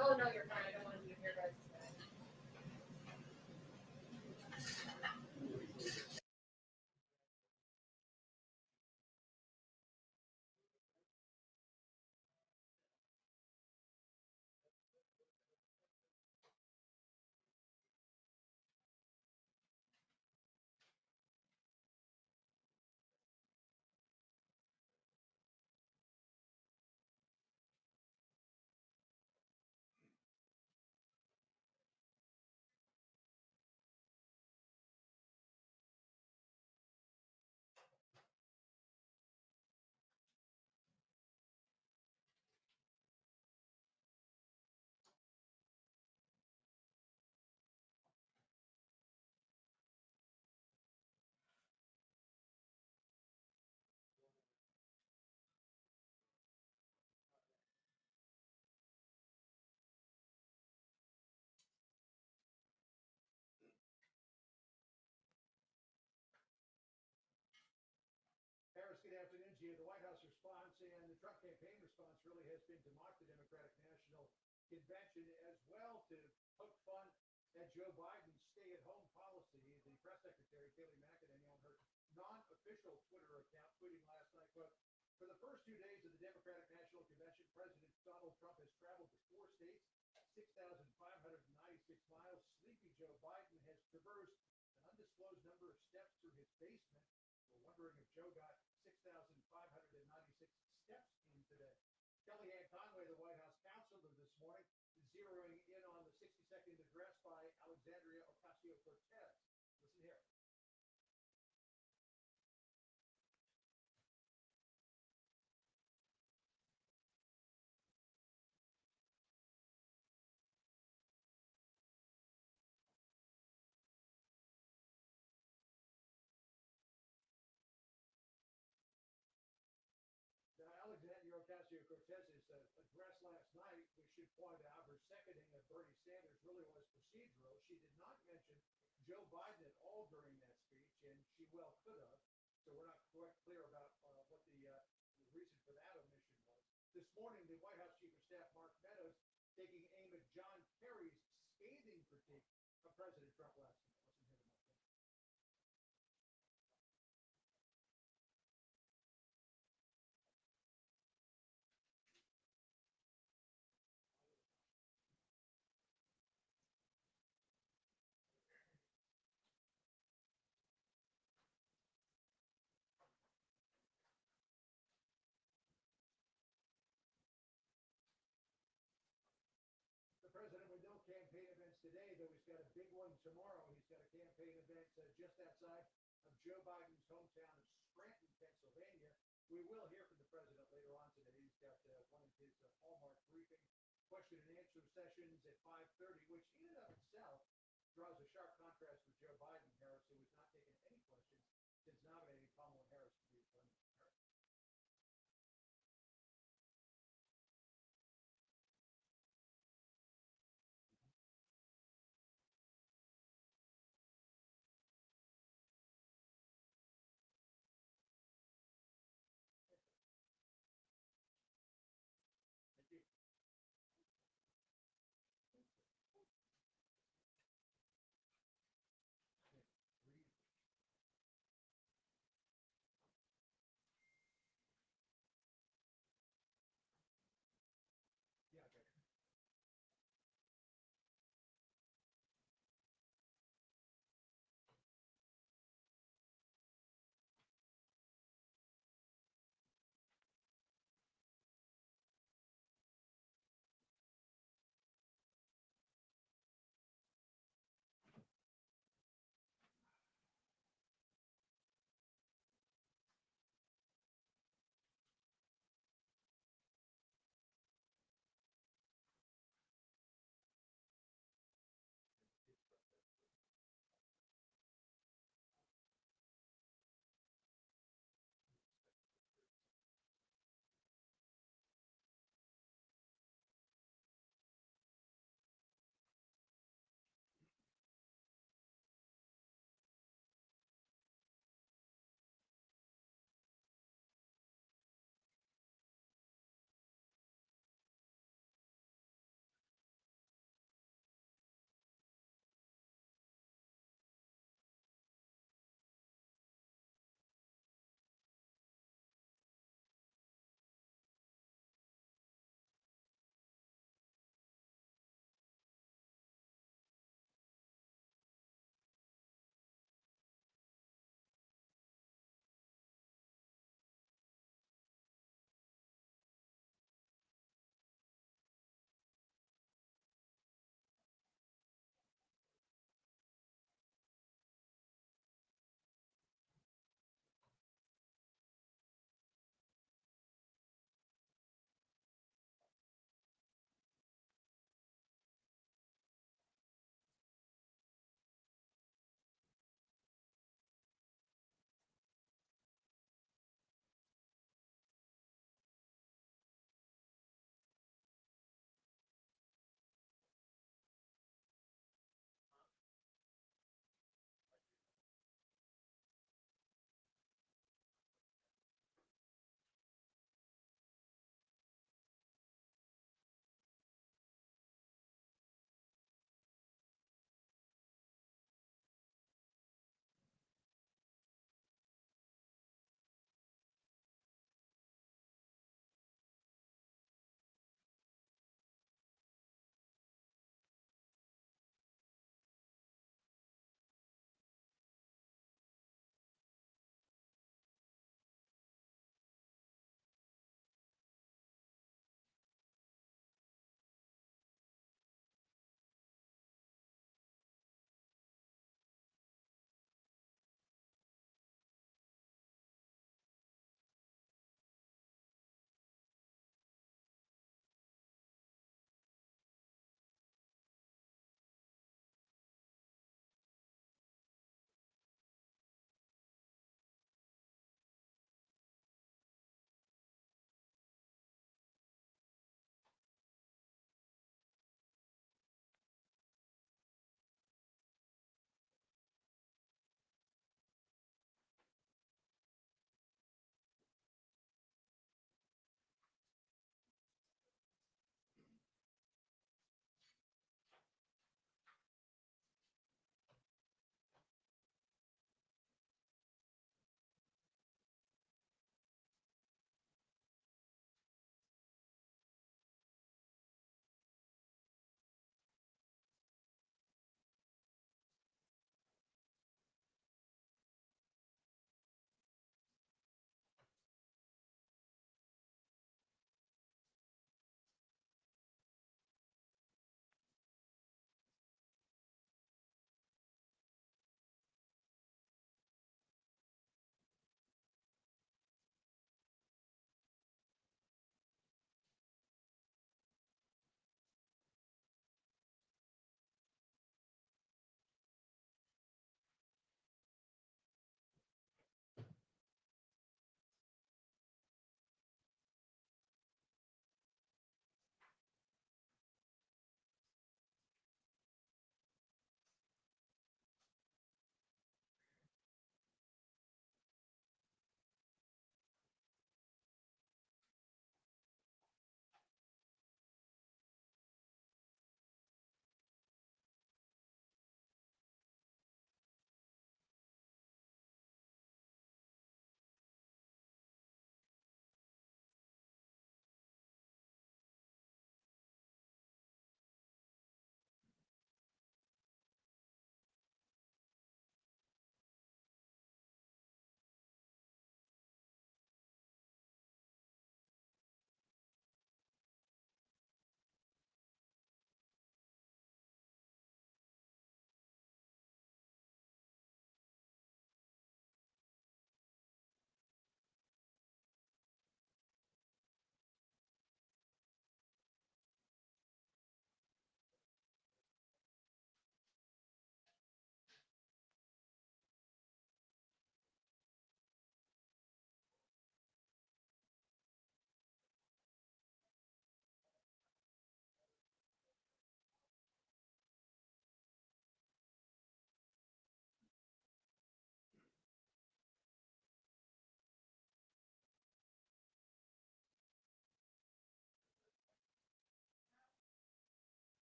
Oh, no, you're fine. I don't want to be in your guys' bed. Harris, good afternoon to you. The White House response and the Trump campaign response really has been to mock the Democratic National Convention as well to poke fun at Joe Biden's stay-at-home policy. The press secretary, Kayleigh McEnany, on her non-official Twitter account, tweeting last night, quote, for the first 2 days of the Democratic National Convention, President Donald Trump has traveled to 4 states, 6,596 miles. Sleepy Joe Biden has traversed an undisclosed number of steps through his basement. We're wondering if Joe got 6,596 steps in today. Kellyanne Conway, the White House counselor this morning, zeroing in on the 60-second address by Alexandria Ocasio-Cortez. Listen here. Alexandria Ocasio-Cortez's address last night, we should point out, her seconding of Bernie Sanders really was procedural. She did not mention Joe Biden at all during that speech, and she well could have. So we're not quite clear about what the reason for that omission was. This morning, the White House Chief of Staff, Mark Meadows, taking aim at John Kerry's scathing critique of President Trump last night. The president with no campaign events today, though he's got a big one tomorrow. He's got a campaign event just outside of Joe Biden's hometown of Scranton, Pennsylvania. We will hear from the president later on today. He's got one of his hallmark briefing question and answer sessions at 5:30, which in and of itself draws a sharp contrast with Joe Biden, Harris, who has not taken any questions since nominating Kamala Harris to be the president.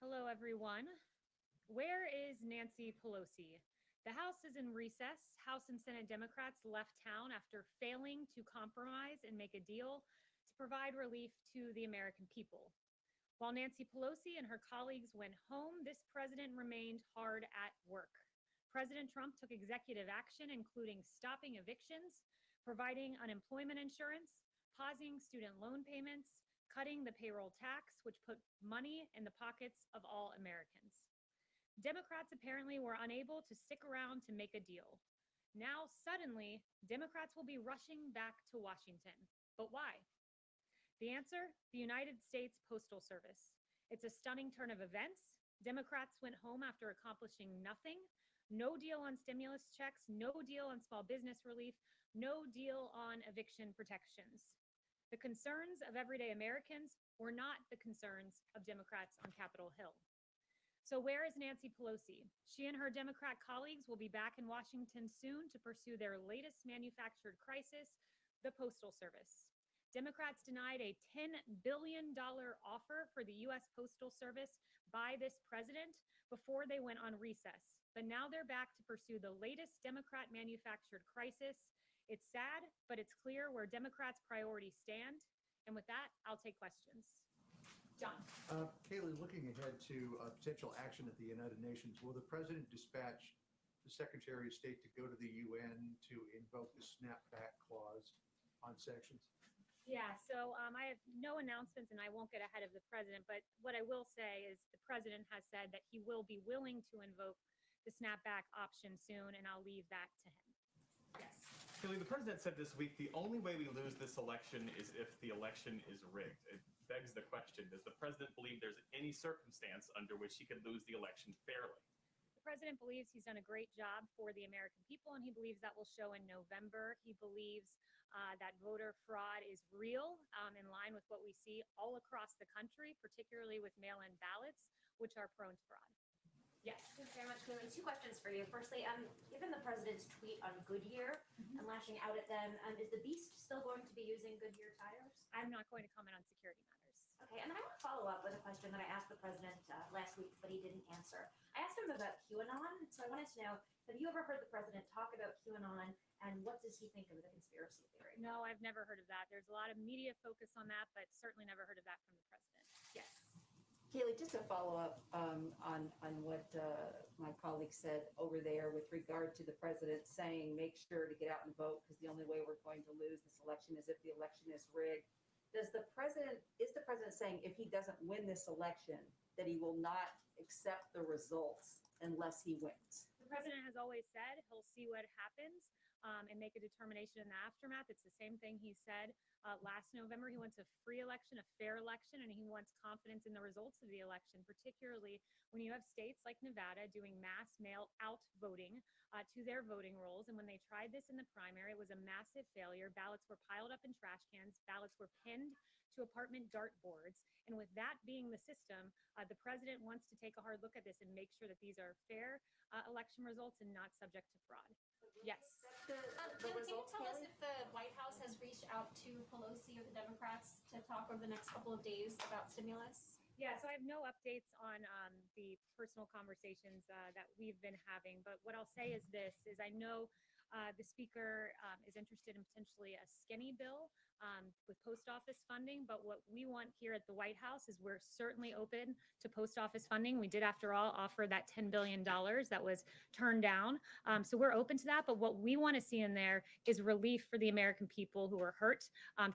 Hello, everyone. Where is Nancy Pelosi? The House is in recess. House and Senate Democrats left town after failing to compromise and make a deal to provide relief to the American people. While Nancy Pelosi and her colleagues went home, this president remained hard at work. President Trump took executive action, including stopping evictions, providing unemployment insurance, pausing student loan payments, cutting the payroll tax, which put money in the pockets of all Americans. Democrats apparently were unable to stick around to make a deal. Now, suddenly, Democrats will be rushing back to Washington. But why? The answer? The United States Postal Service. It's a stunning turn of events. Democrats went home after accomplishing nothing. No deal on stimulus checks, no deal on small business relief, no deal on eviction protections. The concerns of everyday Americans were not the concerns of Democrats on Capitol Hill. So where is Nancy Pelosi? She and her Democrat colleagues will be back in Washington soon to pursue their latest manufactured crisis, the Postal Service. Democrats denied a $10 billion offer for the U.S. Postal Service by this president before they went on recess. But now they're back to pursue the latest Democrat manufactured crisis. It's sad, but it's clear where Democrats' priorities stand. And with that, I'll take questions. John. Kayleigh, looking ahead to potential action at the United Nations, will the president dispatch the Secretary of State to go to the UN to invoke the snapback clause on sanctions? Yeah, so I have no announcements and I won't get ahead of the president, but what I will say is the president has said that he will be willing to invoke the snapback option soon, and I'll leave that to him. Yes. Kayleigh, the president said this week, the only way we lose this election is if the election is rigged. It begs the question, does the president believe there's any circumstance under which he could lose the election fairly? The president believes he's done a great job for the American people, and he believes that will show in November. He believes that voter fraud is real, in line with what we see all across the country, particularly with mail-in ballots, which are prone to fraud. Yes. Thanks very much, Kayleigh. Two questions for you. Firstly, given the president's tweet on Goodyear and lashing out at them, is the Beast still going to be using Goodyear tires? I'm not going to comment on security matters. Okay, and I want to follow up with a question that I asked the president last week, but he didn't answer. I asked him about QAnon, so I wanted to know, have you ever heard the president talk about QAnon, and what does he think of the conspiracy theory? No, I've never heard of that. There's a lot of media focus on that, but certainly never heard of that from the president. Yes. Kayleigh, just to follow up on what my colleague said over there with regard to the president saying, make sure to get out and vote because the only way we're going to lose this election is if the election is rigged. Is the president saying if he doesn't win this election that he will not accept the results unless he wins? The president has always said he'll see what happens and make a determination in the aftermath. It's the same thing he said last November. He wants a free election, a fair election, and he wants confidence in the results of the election, particularly when you have states like Nevada doing mass mail-out voting to their voting rolls. And when they tried this in the primary, it was a massive failure. Ballots were piled up in trash cans. Ballots were pinned to apartment dartboards. And with that being the system, the president wants to take a hard look at this and make sure that these are fair election results and not subject to fraud. Yes. Kayleigh, can you tell us if the White House has reached out to Pelosi or the Democrats to talk over the next couple of days about stimulus? Yeah, so I have no updates on the personal conversations that we've been having, but what I'll say is this, is I know the speaker is interested in potentially a skinny bill with post office funding, but what we want here at the White House is we're certainly open to post office funding. We did, after all, offer that $10 billion that was turned down. So we're open to that, but what we want to see in there is relief for the American people who are hurt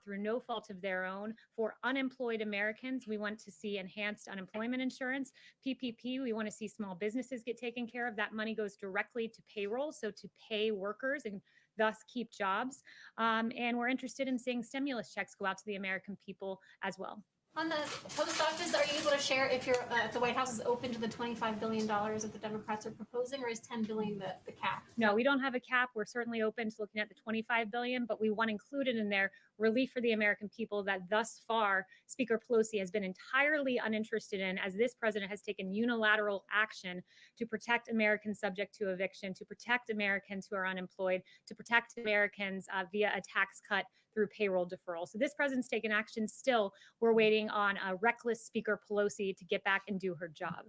through no fault of their own. For unemployed Americans, we want to see enhanced unemployment insurance. PPP, we want to see small businesses get taken care of. That money goes directly to payroll, so to pay workers and thus keep jobs. And we're interested in seeing stimulus checks go out to the American people as well. On the post office, are you able to share if the White House is open to the $25 billion that the Democrats are proposing, or is $10 billion the cap? No, we don't have a cap. We're certainly open to looking at the $25 billion, but we want included in there relief for the American people that thus far Speaker Pelosi has been entirely uninterested in, as this president has taken unilateral action to protect Americans subject to eviction, to protect Americans who are unemployed, to protect Americans via a tax cut through payroll deferral. So this president's taken action. Still, we're waiting on a reckless Speaker Pelosi to get back and do her job.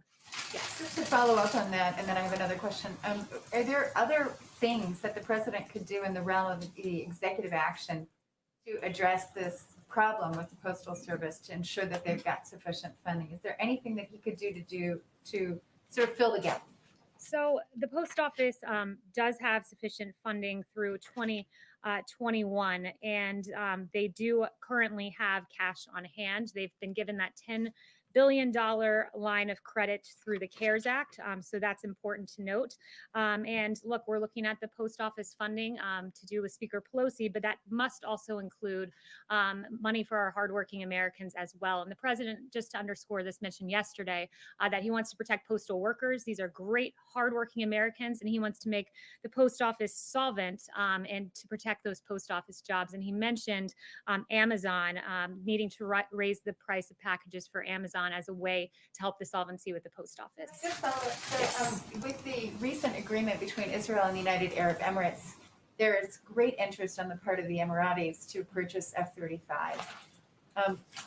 Yes. Just to follow up on that, and then I have another question. Are there other things that the president could do in the realm of the executive action to address this problem with the Postal Service to ensure that they've got sufficient funding? Is there anything that he could do to sort of fill the gap? So the post office does have sufficient funding through 2021, and they do currently have cash on hand. They've been given that $10 billion line of credit through the CARES Act. So that's important to note. And look, we're looking at the post office funding to do with Speaker Pelosi, but that must also include money for our hardworking Americans as well. And the president, just to underscore this, mentioned yesterday that he wants to protect postal workers. These are great, hardworking Americans, and he wants to make the post office solvent and to protect those post office jobs. And he mentioned Amazon needing to raise the price of packages for Amazon as a way to help the solvency with the post office. Just follow up. So, with the recent agreement between Israel and the United Arab Emirates, there is great interest on the part of the Emiratis to purchase F-35.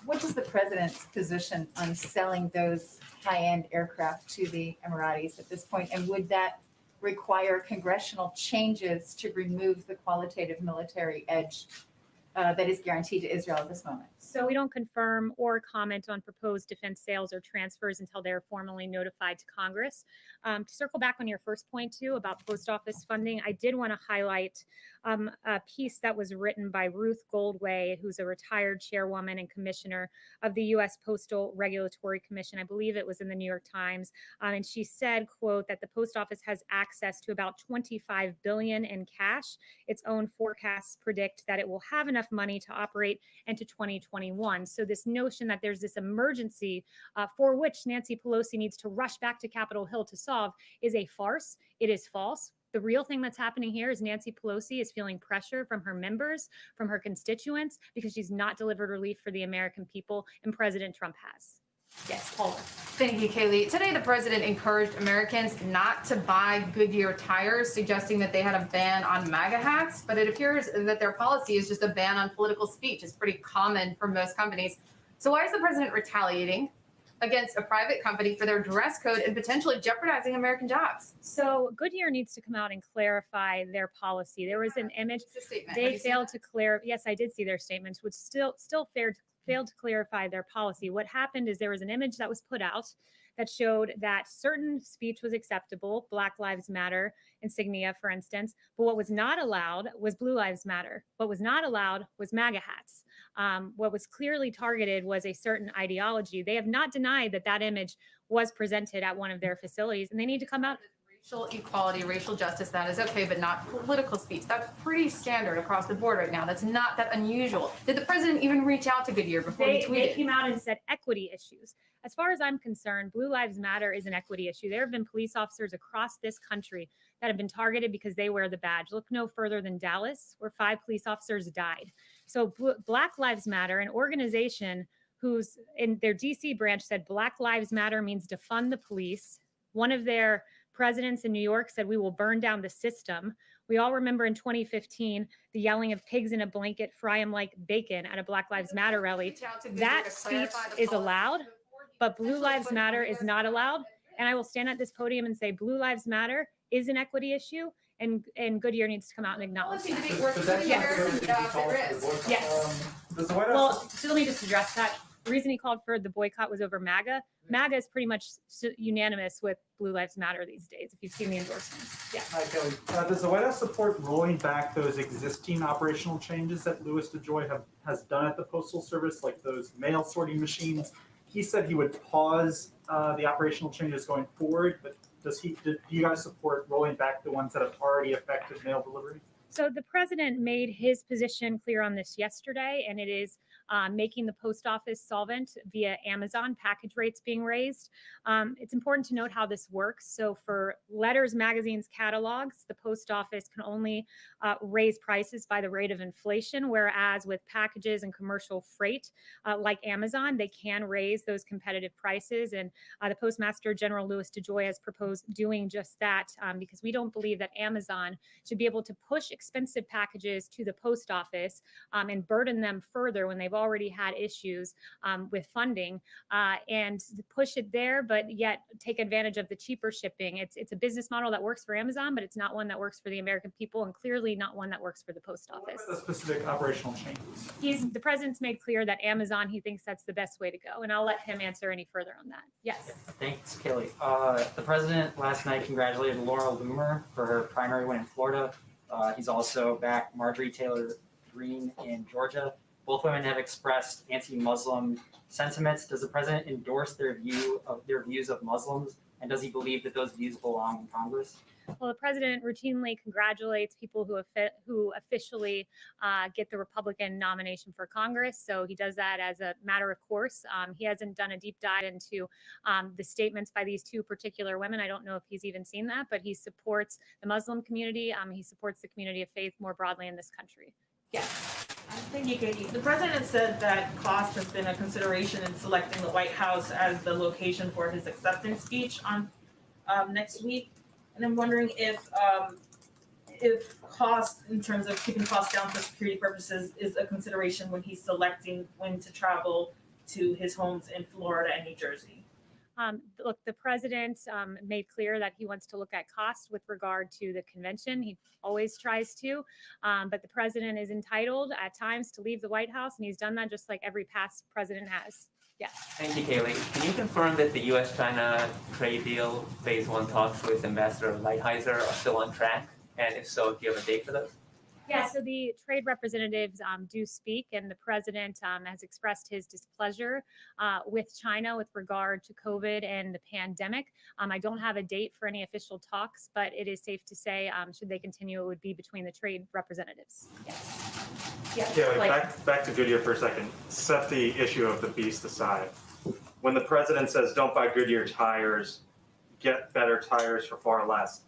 What is the president's position on selling those high-end aircraft to the Emiratis at this point? And would that require congressional changes to remove the qualitative military edge that is guaranteed to Israel at this moment? So we don't confirm or comment on proposed defense sales or transfers until they're formally notified to Congress. To circle back on your first point too about post office funding, I did want to highlight a piece that was written by Ruth Goldway, who's a retired chairwoman and commissioner of the U.S. Postal Regulatory Commission. I believe it was in the New York Times. And she said, quote, that the post office has access to about $25 billion in cash. Its own forecasts predict that it will have enough money to operate into 2021. So this notion that there's this emergency for which Nancy Pelosi needs to rush back to Capitol Hill to solve is a farce. It is false. The real thing that's happening here is Nancy Pelosi is feeling pressure from her members, from her constituents, because she's not delivered relief for the American people, and President Trump has. Yes, Paula. Thank you, Kayleigh. Today, the president encouraged Americans not to buy Goodyear tires, suggesting that they had a ban on MAGA hats, but it appears that their policy is just a ban on political speech. It's pretty common for most companies. So why is the president retaliating against a private company for their dress code and potentially jeopardizing American jobs? So Goodyear needs to come out and clarify their policy. There was an image they failed to clear. Yes, I did see their statements, which still failed to clarify their policy. What happened is there was an image that was put out that showed that certain speech was acceptable, Black Lives Matter insignia, for instance, but what was not allowed was Blue Lives Matter. What was not allowed was MAGA hats. What was clearly targeted was a certain ideology. They have not denied that that image was presented at one of their facilities, and they need to come out. Racial equality, racial justice, that is okay, but not political speech. That's pretty standard across the board right now. That's not that unusual. Did the president even reach out to Goodyear before he tweeted? They came out and said equity issues. As far as I'm concerned, Blue Lives Matter is an equity issue. There have been police officers across this country that have been targeted because they wear the badge. Look no further than Dallas, where 5 police officers died. So Black Lives Matter, an organization whose in their DC branch said Black Lives Matter means defund the police. One of their presidents in New York said, we will burn down the system. We all remember in 2015, the yelling of pigs in a blanket, fry them like bacon at a Black Lives Matter rally. That speech is allowed, but Blue Lives Matter is not allowed. And I will stand at this podium and say Blue Lives Matter is an equity issue, and Goodyear needs to come out and acknowledge that. Yes. Well, so let me just address that. The reason he called for the boycott was over MAGA. MAGA is pretty much unanimous with Blue Lives Matter these days, if you've seen the endorsements. Yeah. Hi, Kayleigh. Does the White House support rolling back those existing operational changes that Louis DeJoy has done at the Postal Service, like those mail sorting machines? He said he would pause the operational changes going forward, but do you guys support rolling back the ones that have already affected mail delivery? So the president made his position clear on this yesterday, and it is making the post office solvent via Amazon, package rates being raised. It's important to note how this works. So for letters, magazines, catalogs, the post office can only raise prices by the rate of inflation, whereas with packages and commercial freight like Amazon, they can raise those competitive prices. And the Postmaster General Louis DeJoy has proposed doing just that because we don't believe that Amazon should be able to push expensive packages to the post office and burden them further when they've already had issues with funding and push it there, but yet take advantage of the cheaper shipping. It's a business model that works for Amazon, but it's not one that works for the American people, and clearly not one that works for the post What office. about the specific operational changes? The president's made clear that Amazon, he thinks that's the best way to go, and I'll let him answer any further on that. Yes. Thanks, Kayleigh. The president last night congratulated Laura Loomer for her primary win in Florida. He's also backed Marjorie Taylor Greene in Georgia. Both women have expressed anti-Muslim sentiments. Does the president endorse their views of Muslims, and does he believe that those views belong in Congress? Well, the president routinely congratulates people who officially get the Republican nomination for Congress. So he does that as a matter of course. He hasn't done a deep dive into the statements by these two particular women. I don't know if he's even seen that, but he supports the Muslim community. He supports the community of faith more broadly in this country. Yes. Thank you, Katie. The president said that cost has been a consideration in selecting the White House as the location for his acceptance speech on next week. And I'm wondering if cost, in terms of keeping costs down for security purposes, is a consideration when he's selecting when to travel to his homes in Florida and New Jersey. Look, the president made clear that he wants to look at cost with regard to the convention. He always tries to, but the president is entitled at times to leave the White House, and he's done that just like every past president has. Yes. Thank you, Kayleigh. Can you confirm that the U.S.-China trade deal phase 1 talks with Ambassador Lighthizer are still on track? And if so, do you have a date for those? Yeah, so the trade representatives do speak, and the president has expressed his displeasure with China with regard to COVID and the pandemic. I don't have a date for any official talks, but it is safe to say, should they continue, it would be between the trade representatives. Yes. Yes. Yeah, back to Goodyear for a second. Set the issue of the beast aside. When the president says, don't buy Goodyear tires, get better tires for far less,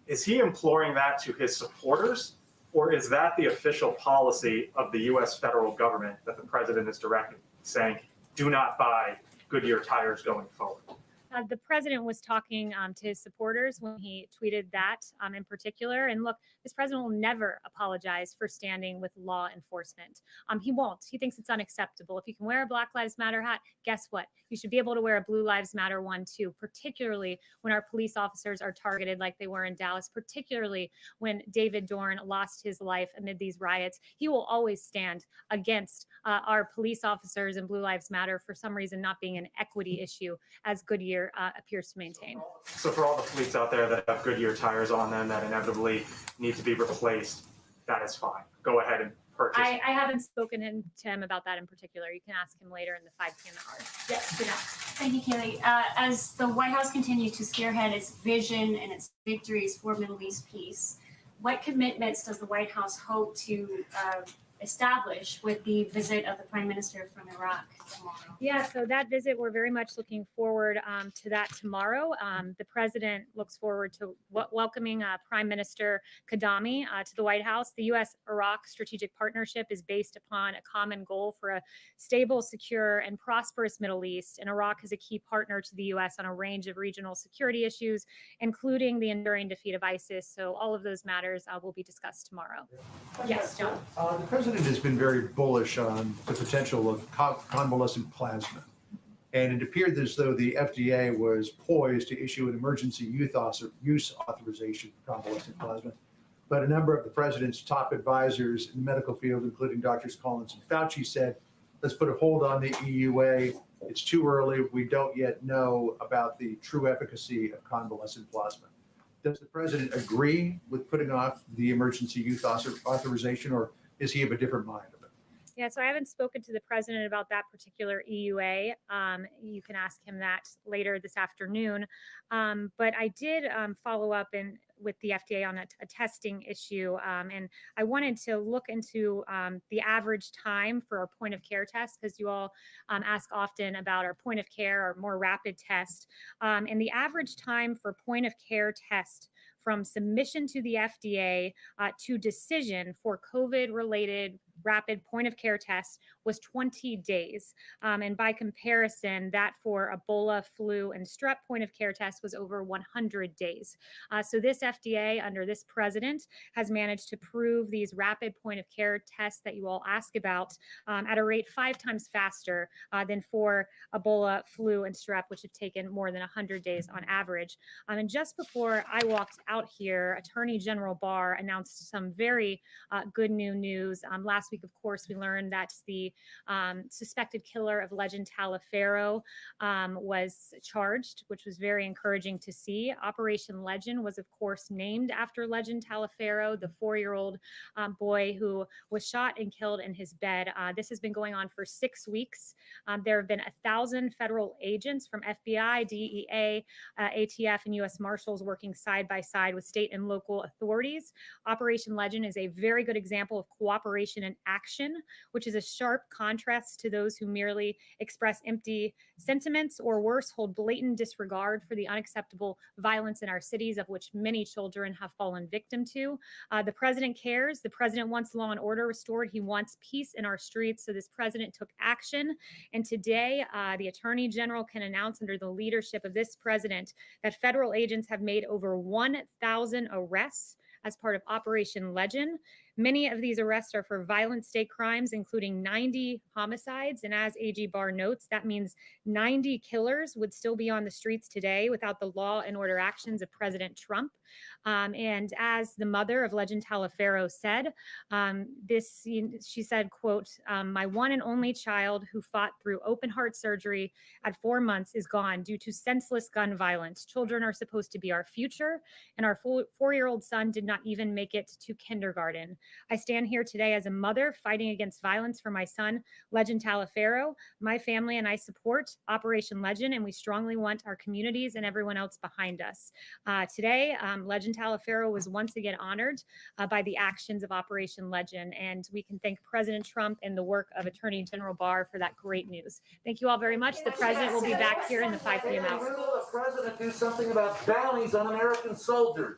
is he imploring that to his supporters? Or is that the official policy of the U.S. federal government that the president is directing, saying, do not buy Goodyear tires going forward? The president was talking to his supporters when he tweeted that in particular. And look, this president will never apologize for standing with law enforcement. He won't. He thinks it's unacceptable. If you can wear a Black Lives Matter hat, guess what? You should be able to wear a Blue Lives Matter one too, particularly when our police officers are targeted like they were in Dallas, particularly when David Dorn lost his life amid these riots. He will always stand against our police officers and Blue Lives Matter for some reason not being an equity issue, as Goodyear appears to maintain. So for all the fleets out there that have Goodyear tires on them that inevitably need to be replaced, that is fine. Go ahead and purchase. I haven't spoken to him about that in particular. You can ask him later in the 5 p.m. hour. Yes, good enough. Thank you, Kayleigh. As the White House continues to spearhead its vision and its victories for Middle East peace, what commitments does the White House hope to establish with the visit of the Prime Minister from Iraq tomorrow? Yeah, so that visit, we're very much looking forward to that tomorrow. The president looks forward to welcoming Prime Minister Kadami to the White House. The U.S.-Iraq strategic partnership is based upon a common goal for a stable, secure, and prosperous Middle East, and Iraq is a key partner to the U.S. on a range of regional security issues, including the enduring defeat of ISIS. So all of those matters will be discussed tomorrow. Yes, John. The president has been very bullish on the potential of convalescent plasma. And it appeared as though the FDA was poised to issue an emergency use authorization for convalescent plasma. But a number of the president's top advisors in the medical field, including Drs. Collins and Fauci, said, let's put a hold on the EUA. It's too early. We don't yet know about the true efficacy of convalescent plasma. Does the president agree with putting off the emergency use authorization, or is he of a different mind? Yeah, so I haven't spoken to the president about that particular EUA. You can ask him that later this afternoon. But I did follow up with the FDA on a testing issue, and I wanted to look into the average time for our point of care test, because you all ask often about our point of care or more rapid test. And the average time for point of care test from submission to the FDA to decision for COVID-related rapid point of care test was 20 days. And by comparison, that for Ebola, flu, and strep point of care test was over 100 days. So this FDA under this president has managed to prove these rapid point of care tests that you all ask about at a rate 5 times faster than for Ebola, flu, and strep, which have taken more than 100 days on average. And just before I walked out here, Attorney General Barr announced some very good new news. Last week, of course, we learned that the suspected killer of Legend Taliaferro was charged, which was very encouraging to see. Operation Legend was, of course, named after Legend Taliaferro, the 4-year-old boy who was shot and killed in his bed. This has been going on for 6 weeks. There have been 1,000 federal agents from FBI, DEA, ATF, and U.S. Marshals working side by side with state and local authorities. Operation Legend is a very good example of cooperation in action, which is a sharp contrast to those who merely express empty sentiments or worse, hold blatant disregard for the unacceptable violence in our cities, of which many children have fallen victim to. The president cares. The president wants law and order restored. He wants peace in our streets. So this president took action. And today, the attorney general can announce under the leadership of this president that federal agents have made over 1,000 arrests as part of Operation Legend. Many of these arrests are for violent state crimes, including 90 homicides. And as AG Barr notes, that means 90 killers would still be on the streets today without the law and order actions of President Trump. And as the mother of Legend Taliaferro said, she said, quote, "My one and only child who fought through open heart surgery at 4 months is gone due to senseless gun violence. Children are supposed to be our future, and our 4-year-old son did not even make it to kindergarten. I stand here today as a mother fighting against violence for my son, Legend Taliaferro. My family and I support Operation Legend, and we strongly want our communities and everyone else behind us." Today, Legend Taliaferro was once again honored by the actions of Operation Legend, and we can thank President Trump and the work of Attorney General Barr for that great news. Thank you all very much. The president will be back here in the 5 p.m. hour. Will the president do something about bounties on American soldiers?